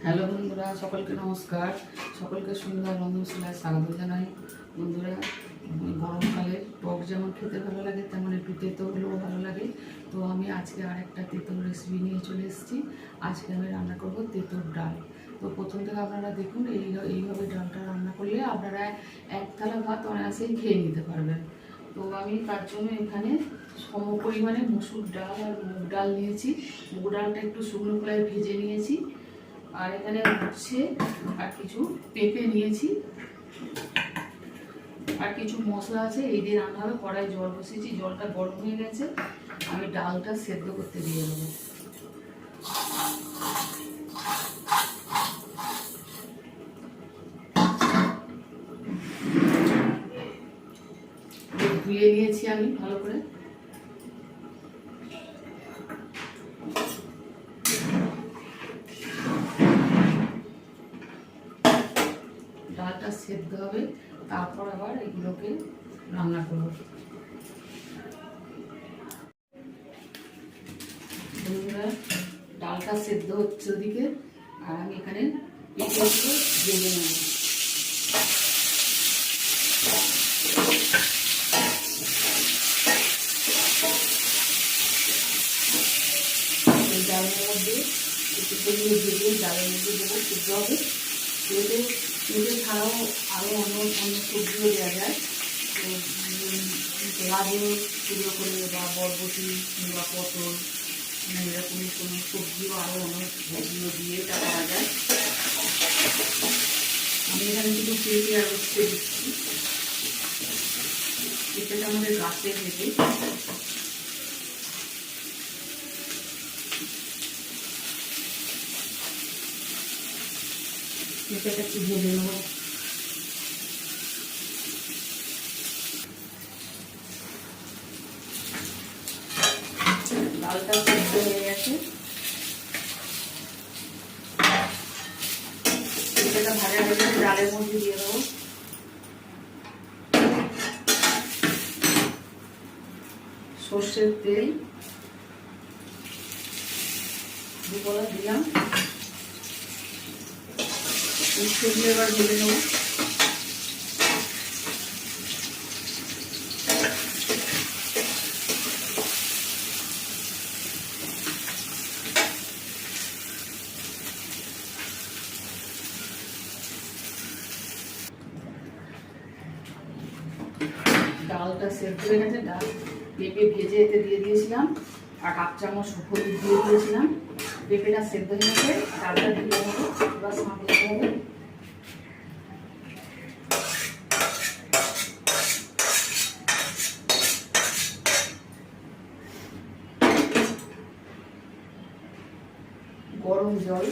Hello বন্ধুরা, সকলকে নমস্কার। সকলকে সুন্দর রন্ধনশালায় স্বাগত জানাই। বন্ধুরা, গরমকালে টক যেমন খেতে ভালো লাগে, তেমন একটু তেতো হলেও ভালো লাগে। তো আমি আজকে আরেকটা তেঁতুল রেসিপি নিয়ে চলে এসেছি। আজকে আমি রান্না করব তেঁতুল ডাল। তো প্রথম থেকে আপনারা দেখুন, এইভাবে ডালটা রান্না করলে আপনারা এক থালা ভাত অনায়াসেই খেয়ে নিতে পারবেন। তো আমি তার জন্য এখানে সম পরিমাণে মসুর ডাল আর মুগ ডাল নিয়েছি। মুগ ডালটা একটু শুকনো কড়াইয়ে ভেজে নিয়েছি। আর এখানে হচ্ছে আর কিছু পেঁপে নিয়েছি, আর কিছু মশলা আছে। এই দিয়ে রান্না হবে। কড়াই জল বসিয়েছি, জলটা গরম হয়ে গেছে। আমি ডালটা সেদ্ধ করতে দিয়ে দেবো। ধুয়ে নিয়েছি আমি ভালো করে। ডালটা সেদ্ধ হবে, তারপর আবার এগুলোকে রান্না করব। বন্ধুরা, ডালটা সেদ্ধ হচ্ছে ওদিকে, আর আমি এখানে পেঁপেগুলো ভেজে নেব। এই ডালের মধ্যে পেঁপেগুলো ভেজে ডালের মধ্যে দেবো, সিদ্ধ হবে। পেঁপে ছাড়াও আরও অন্য সবজিও দেওয়া যায়। তো গাজর টুকরো করে বা বরবটি কিংবা পটল, এরকম কোনো সবজিও আরও অনেক সবজিও দিয়ে এটা করা যায়। আমি এখানে কিন্তু পেঁপে আর উচ্ছে দিচ্ছি। পেঁপেটা আমাদের গাছে পেঁপে। পেঁপেটা একটু ভেজে নেব। ডালটা সেদ্ধ হয়ে গেছে। পেঁপেটা ভাজা হয়ে গেছে, ডালের মধ্যে দিয়ে দেবো। সর্ষের তেল 2 কড়া দিলাম। উচ্ছেগুলো এবার ভেজে নেব। ডালটা সেদ্ধ হয়ে গেছে। ডাল পেঁপে ভেজে এতে দিয়ে দিয়েছিলাম, আর 1 চামচ হলুদ দিয়ে দিয়েছিলাম। পেঁপেটা সেদ্ধ হয়ে গেছে, ডালটা দিয়ে দেবো। এবার সাঁতলাতে হবে। গরম জল,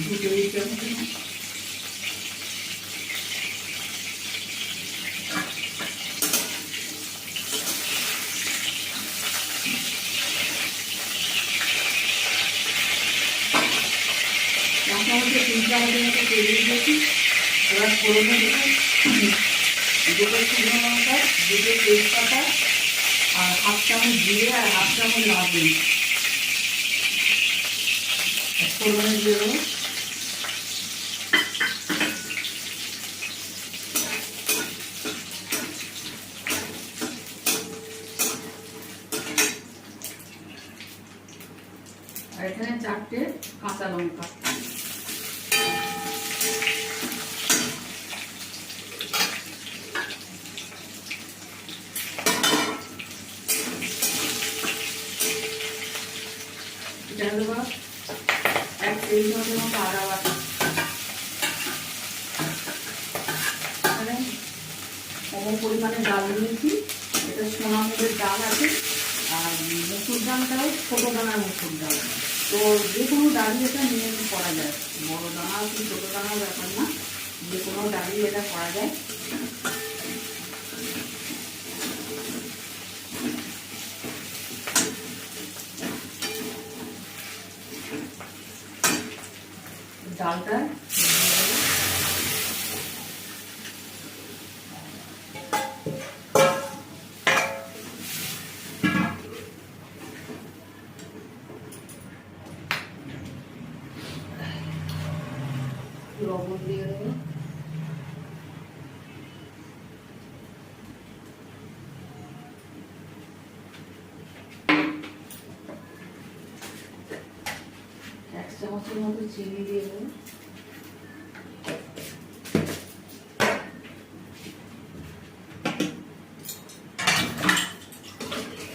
দুটো মধ্যে 3 চামচের মতো তেল দিয়েছি। এবার ফোড়নে দেবো দুটো শুকনো লঙ্কা, দুটো তেজপাতা, আর হাফ চামচ জিরে আর হাফ চামচ লবণ ফোড়নে দিয়ে দেবো। আর এখানে 4টে কাঁচা লঙ্কা। এটা দেবো 1 টেবিল চামচের মতো আদা বাটা। এখানে কম পরিমাণে ডাল নিয়েছি, এটা সোনা মুগের ডাল আছে, আর মসুর ডালটাও ছোটো দানার মসুর ডাল। তো যে কোনো ডালই এটা নিয়ে করা যায়, বড়ো দানা কি ছোটো দানার ব্যাপার না, যে কোনো ডালই এটা করা যায়। ডালটা লবণ দিয়ে দেবো। এক চামচের মতো চিনি দিয়ে দেবো।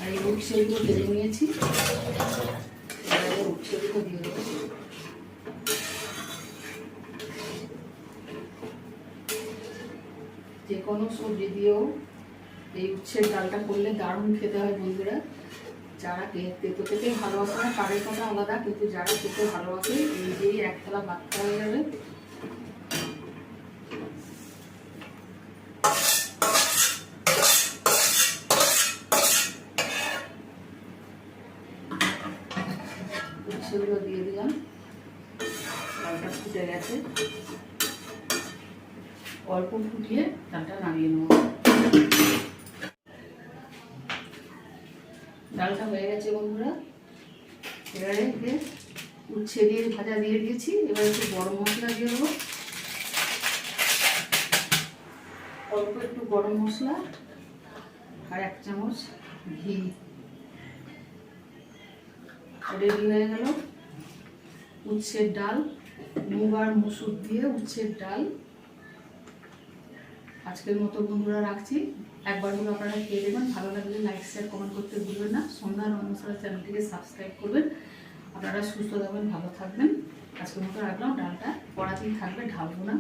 আর এই উচ্ছেগুলো ভেজে নিয়েছি, উচ্ছেগুলো দিয়ে দেবো। যে কোনো সবজি দিয়েও এই উচ্ছের ডালটা করলে দারুণ খেতে হয় বন্ধুরা। যারা তেতো খেতে ভালোবাসে না তাদের কথা আলাদা, কিন্তু যারা খেতে ভালোবাসে এই দিয়েই এক থালা ভাত খাওয়া যাবে। উচ্ছেগুলো দিয়ে দিলাম, ডালটা ফুটে গেছে, অল্প ফুটিয়ে ডালটা নামিয়ে নেব। ডালটা হয়ে গেছে বন্ধুরা। এবারে উচ্ছে দিয়ে ভাজা দিয়ে দিয়েছি, এবার একটু গরম মশলা দিয়ে দেবো, অল্প একটু গরম মশলা আর 1 চামচ ঘি। রেডি হয়ে গেল উচ্ছের ডাল, মুগ আর মসুর দিয়ে উচ্ছের ডাল। আজকের মতো বন্ধুরা রাখছি, একবার হলো আপনারা খেয়ে দেবেন, ভালো লাগলে লাইক শেয়ার কমেন্ট করতে ভুলবেন না। সন্ধ্যা রন্ধনশালা চ্যানেলটিকে সাবস্ক্রাইব করবেন। আপনারা সুস্থ থাকবেন, ভালো থাকবেন। আজকের মতো রাখলাম, ডালটা কড়াতেই থাকবে, ঢালবো না।